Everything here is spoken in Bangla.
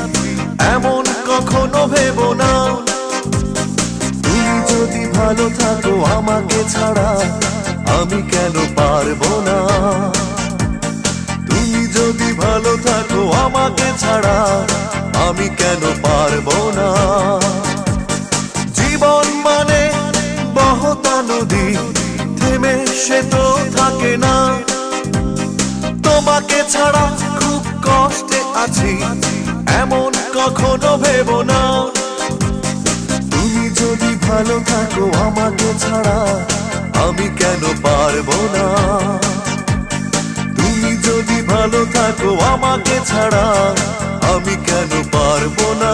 আছি এমন কখনো ভেবো না। তুমি যদি ভালো থাকো আমাকে ছাড়া আমি কেন পারবো না। তুমি যদি ভালো থাকো আমাকে ছাড়া আমি কেন পারবো না। জীবন মানে বহতা নদী, থেমে সে তো থাকে না। তোমাকে ছাড়া খুব কষ্টে আছি এমন কখনো ভেবো না। তুমি যদি ভালো থাকো আমাকে ছাড়া আমি কেন পারবো না। তুমি যদি ভালো থাকো আমাকে ছাড়া আমি কেন পারবো না।